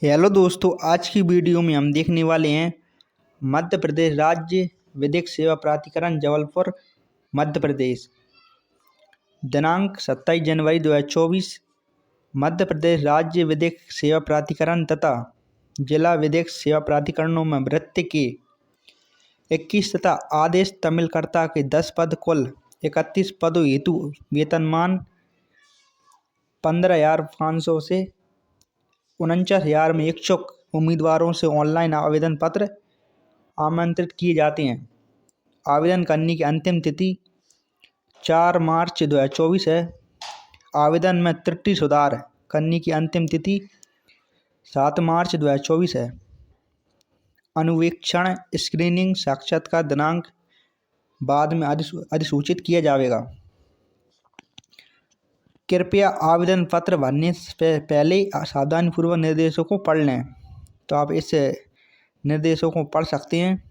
Hello दोस्तों, आज की वीडियो में हम देखने वाले हैं मध्य प्रदेश राज्य विधिक सेवा प्राधिकरण जबलपुर मध्य प्रदेश। दिनांक 27 जनवरी 2024। मध्य प्रदेश राज्य विधिक सेवा प्राधिकरण तथा जिला विधिक सेवा प्राधिकरणों में वृत्ति के 21 तथा आदेश तमिलकर्ता के 10 पद, कुल 31 पदों हेतु वेतनमान 15,500 से 49,000 में इच्छुक उम्मीदवारों से ऑनलाइन आवेदन पत्र आमंत्रित किए जाते हैं। आवेदन करने की अंतिम तिथि 4 मार्च 2024 है। आवेदन में त्रुटि सुधार करने की अंतिम तिथि 7 मार्च 2024 है। अनुवीक्षण स्क्रीनिंग साक्षात्कार दिनांक बाद में अधिसूचित किया जाएगा। कृपया आवेदन पत्र भरने से पहले सावधानीपूर्वक निर्देशों को पढ़ लें। तो आप इस निर्देशों को पढ़ सकते हैं।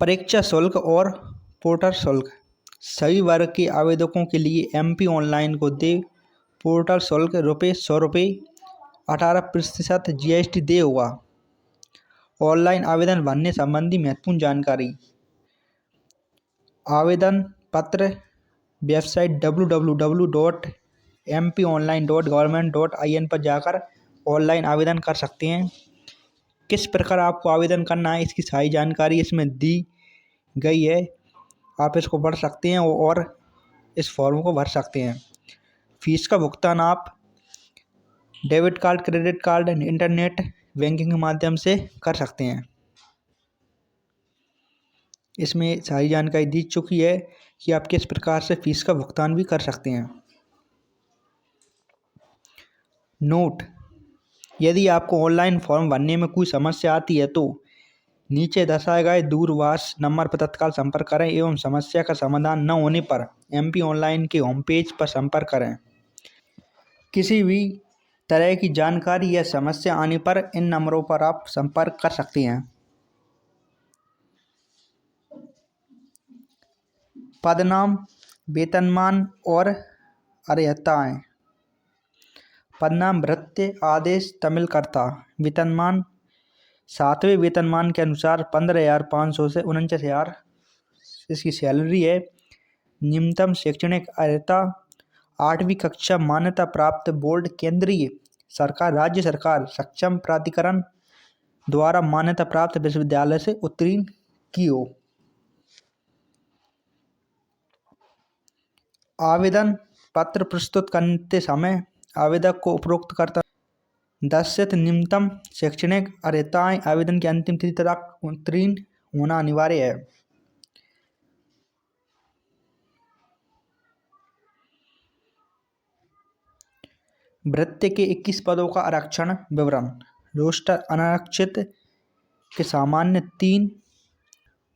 परीक्षा शुल्क और पोर्टल शुल्क। सभी वर्ग के आवेदकों के लिए MP ऑनलाइन को दे पोर्टल शुल्क ₹100 18% GST दे होगा। ऑनलाइन आवेदन भरने संबंधी महत्वपूर्ण जानकारी। आवेदन पत्र वेबसाइट www.mponline.government.in पर जाकर ऑनलाइन आवेदन कर सकते हैं। किस प्रकार आपको आवेदन करना है, इसकी सारी जानकारी इसमें दी गई है। आप इसको पढ़ सकते हैं और इस फॉर्म को भर सकते हैं। फीस का भुगतान आप debit card, credit card, internet banking के माध्यम से कर सकते हैं। इसमें सारी जानकारी दी चुकी है कि आप किस प्रकार से फीस का भुगतान भी कर सकते हैं। नोट: यदि आपको ऑनलाइन फॉर्म भरने में कोई समस्या आती है तो नीचे दर्शाए गए दूरभाष नंबर पर तत्काल संपर्क करें एवं समस्या का समाधान न होने पर MP ऑनलाइन के होम पेज पर संपर्क करें। किसी भी तरह की जानकारी या समस्या आने पर इन नंबरों पर आप संपर्क कर सकते हैं। पदनाम, वेतनमान और अर्हताएं। पदनाम भृत्य आदेश तमिलकर्ता। वेतनमान 7वें वेतनमान के अनुसार 15,500 से 49,000 इसकी सैलरी है। न्यूनतम शैक्षणिक अर्हता 8वीं कक्षा मान्यता प्राप्त बोर्ड, केंद्रीय सरकार, राज्य सरकार सक्षम प्राधिकरण द्वारा मान्यता प्राप्त विश्वविद्यालय से उत्तीर्ण की हो। आवेदन पत्र प्रस्तुत करते समय आवेदक को उपरोक्त कर्तव्य दर्शित न्यूनतम शैक्षणिक अर्हताएं आवेदन की अंतिम तिथि तक उत्तीर्ण होना अनिवार्य है। भृत्य के 21 पदों का आरक्षण विवरण। रोस्टर अनारक्षित के सामान्य 3,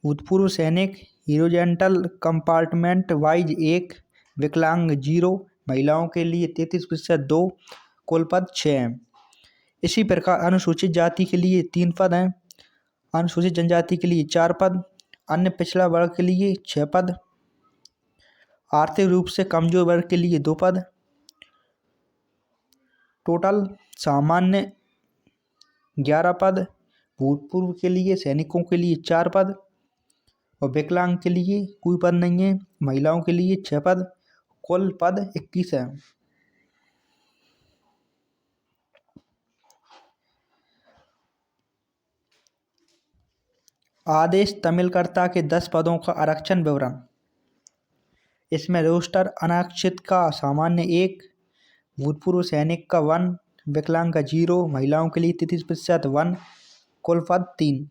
भूतपूर्व सैनिक हॉरिजॉन्टल कंपार्टमेंट वाइज 1, विकलांग 0, महिलाओं के लिए 33% 2, कुल पद 6 हैं। इसी प्रकार अनुसूचित जाति के लिए 3 पद हैं, अनुसूचित जनजाति के लिए 4 पद, अन्य पिछड़ा वर्ग के लिए 6 पद, आर्थिक रूप से कमजोर वर्ग के लिए 2 पद। टोटल सामान्य 11 पद, भूतपूर्व के लिए सैनिकों के लिए 4 पद और विकलांग के लिए कोई पद नहीं है, महिलाओं के लिए 6 पद, कुल पद 21 है। आदेश तमिलकर्ता के 10 पदों का आरक्षण विवरण। इसमें रोस्टर अनारक्षित का सामान्य 1, भूतपूर्व सैनिक का 1, विकलांग का 0, महिलाओं के लिए 33% 1, कुल पद 3।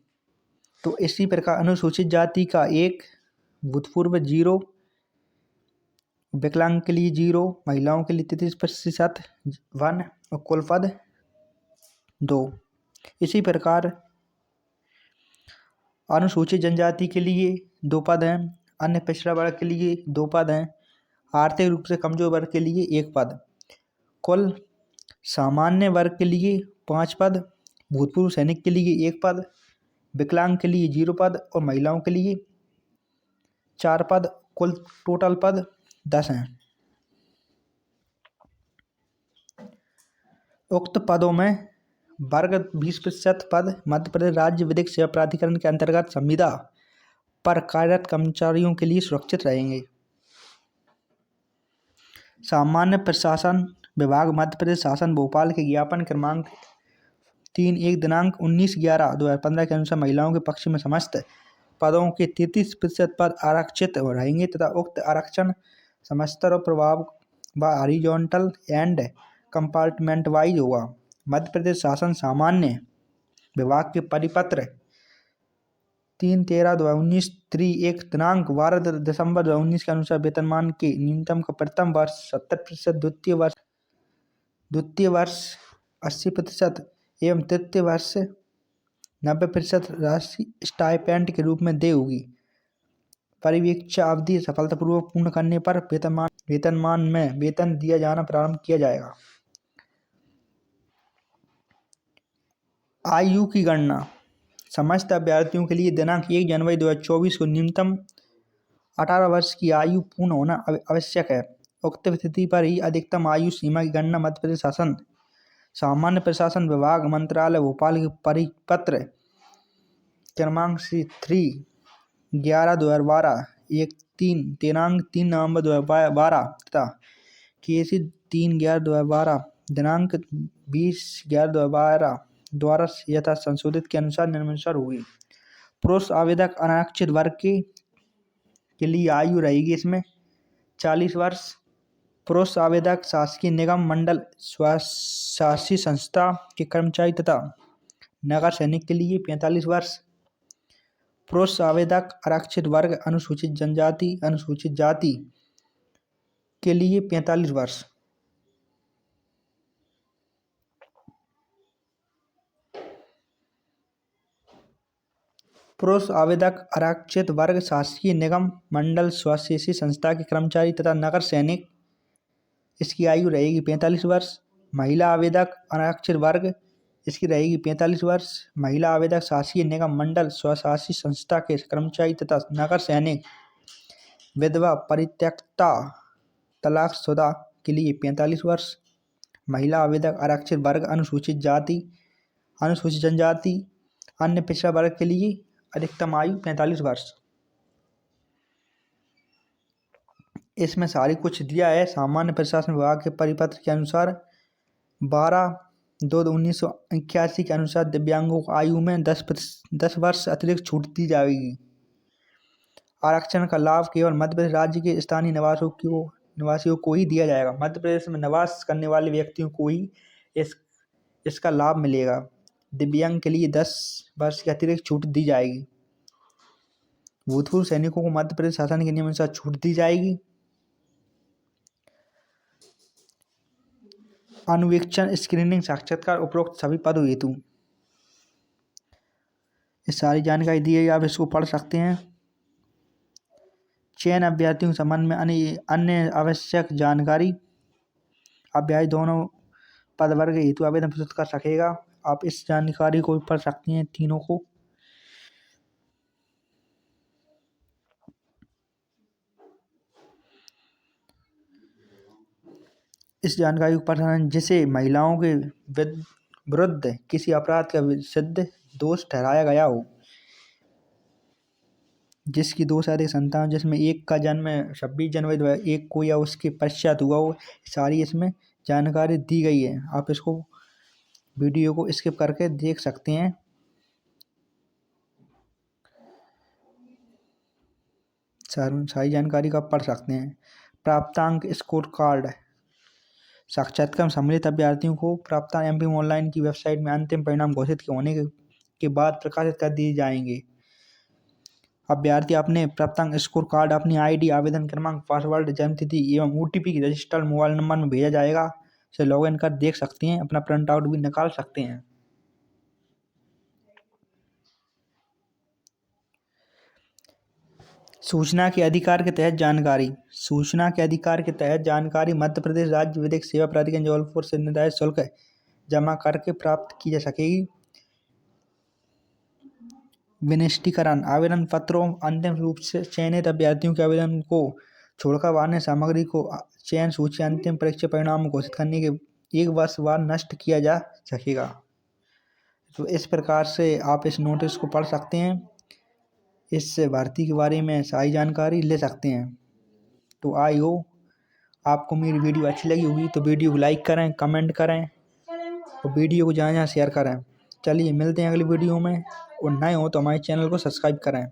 तो इसी प्रकार अनुसूचित जाति का 1, भूतपूर्व 0, विकलांग के लिए 0, महिलाओं के लिए 33% 1 और कुल पद 2। इसी प्रकार अनुसूचित जनजाति के लिए 2 पद हैं, अन्य पिछड़ा वर्ग के लिए 2 पद हैं, आर्थिक रूप से कमजोर वर्ग के लिए 1 पद। कुल सामान्य वर्ग के लिए 5 पद, भूतपूर्व सैनिक के लिए 1 पद, विकलांग के लिए 0 पद और महिलाओं के लिए 4 पद, कुल टोटल पद 10 हैं। उक्त पदों में वर्ग 20% पद मध्य प्रदेश राज्य विधिक सेवा प्राधिकरण के अंतर्गत संविदा पर कार्यरत कर्मचारियों के लिए सुरक्षित रहेंगे। सामान्य प्रशासन विभाग मध्य प्रदेश शासन भोपाल के ज्ञापन क्रमांक 31 दिनांक 19/11/2015 के अनुसार महिलाओं के पक्ष में समस्त पदों के 33% पद आरक्षित रहेंगे तथा उक्त आरक्षण समस्तर और प्रभाव व हॉरिजॉन्टल एंड कंपार्टमेंट वाइज होगा। मध्य प्रदेश शासन सामान्य विभाग के परिपत्र 3/13/2019 1 दिनांक 12 दिसंबर 2019 के अनुसार वेतनमान के न्यूनतम का प्रथम वर्ष 70%, द्वितीय वर्ष 80% एवं तृतीय वर्ष 90% राशि स्टाइपेंड के रूप में देय होगी। परिवीक्षा अवधि सफलतापूर्वक पूर्ण करने पर वेतनमान में वेतन दिया जाना प्रारंभ किया जाएगा। आयु की गणना समस्त अभ्यर्थियों के लिए दिनांक 1 जनवरी 2024 को न्यूनतम 18 वर्ष की आयु पूर्ण होना आवश्यक है। उक्त तिथि पर ही अधिकतम आयु सीमा की गणना मध्य प्रदेश शासन सामान्य प्रशासन विभाग मंत्रालय भोपाल के परिपत्र क्रमांक 3/11/2012 1/3 दिनांक 3 नवंबर 2012 तथा KC 3/11/2012 दिनांक 20/11/2012 द्वारा यथा संशोधित के अनुसार निम्नानुसार होगी। पुरुष आवेदक अनारक्षित वर्ग के लिए आयु रहेगी इसमें 40 वर्ष। पुरुष आवेदक शासकीय निगम मंडल स्वशासी संस्था के कर्मचारी तथा नगर सैनिक के लिए 45 वर्ष। पुरुष आवेदक आरक्षित वर्ग अनुसूचित जनजाति अनुसूचित जाति के लिए 45 वर्ष। पुरुष आवेदक आरक्षित वर्ग शासकीय निगम मंडल स्वशासी संस्था के कर्मचारी तथा नगर सैनिक, इसकी आयु रहेगी 45 वर्ष। महिला आवेदक आरक्षित वर्ग, इसकी रहेगी 45 वर्ष। महिला आवेदक शासकीय निगम मंडल स्वशासी संस्था के कर्मचारी तथा नगर सैनिक, विधवा, परित्यक्ता, तलाकशुदा के लिए 45 वर्ष। महिला आवेदक आरक्षित वर्ग अनुसूचित जाति अनुसूचित जनजाति अन्य पिछड़ा वर्ग के लिए अधिकतम आयु 45 वर्ष। इसमें सारी कुछ दिया है। सामान्य प्रशासन विभाग के परिपत्र के अनुसार 12/2/1981 के अनुसार दिव्यांगों को आयु में 10 वर्ष अतिरिक्त छूट दी जाएगी। आरक्षण का लाभ केवल मध्य प्रदेश राज्य के स्थानीय निवासियों को ही दिया जाएगा। मध्य प्रदेश में निवास करने वाले व्यक्तियों को ही इसका लाभ मिलेगा। दिव्यांग के लिए 10 वर्ष की अतिरिक्त छूट दी जाएगी। भूतपूर्व सैनिकों को मध्य प्रदेश शासन के नियमानुसार छूट दी जाएगी। अनुवीक्षण, स्क्रीनिंग, साक्षात्कार उपरोक्त सभी पदों हेतु ये सारी जानकारी दी है, आप इसको पढ़ सकते हैं। चयन अभ्यर्थियों के संबंध में अन्य आवश्यक जानकारी, अभ्यर्थी दोनों पद वर्ग हेतु आवेदन प्रस्तुत कर सकेगा। आप इस जानकारी को पढ़ सकती हैं तीनों को। इस जानकारी को पढ़ना जिसे महिलाओं के विरुद्ध किसी अपराध का सिद्ध दोष ठहराया गया हो, जिसकी 2 से अधिक संतान जिसमें एक का जन्म 26 जनवरी 2001 को या उसके पश्चात हुआ हो, सारी इसमें जानकारी दी गई है। आप इसको वीडियो को स्किप करके देख सकते हैं। सारी जानकारी का पढ़ सकते हैं। प्राप्तांक स्कोर कार्ड, साक्षात्कार सम्मिलित अभ्यर्थियों को प्राप्तांक एमपी ऑनलाइन की वेबसाइट में अंतिम परिणाम घोषित होने के बाद प्रकाशित कर दिए जाएंगे। अभ्यर्थी अपने प्राप्तांक स्कोर कार्ड अपनी आईडी, आवेदन क्रमांक, पासवर्ड, जन्मतिथि एवं OTP की रजिस्टर्ड मोबाइल नंबर में भेजा जाएगा। से लॉगिन कर देख सकते हैं, अपना प्रिंट आउट भी निकाल सकते हैं। सूचना के अधिकार के तहत जानकारी, सूचना के अधिकार के तहत जानकारी मध्य प्रदेश राज्य विधिक सेवा प्राधिकरण जबलपुर से निर्धारित शुल्क जमा करके प्राप्त की जा सकेगी। विनिष्टीकरण, आवेदन पत्रों अंतिम रूप से चयनित अभ्यर्थियों के आवेदन को छोड़कर अन्य सामग्री को चयन सूची अंतिम परीक्षा परिणाम घोषित करने के एक वर्ष बाद नष्ट किया जा सकेगा। तो इस प्रकार से आप इस नोटिस को पढ़ सकते हैं, इससे भर्ती के बारे में सारी जानकारी ले सकते हैं। तो आई हो आपको मेरी वीडियो अच्छी लगी होगी, तो वीडियो को लाइक करें, कमेंट करें और वीडियो को जहाँ जहाँ शेयर करें। चलिए मिलते हैं अगली वीडियो में, और नए हो तो हमारे चैनल को सब्सक्राइब करें।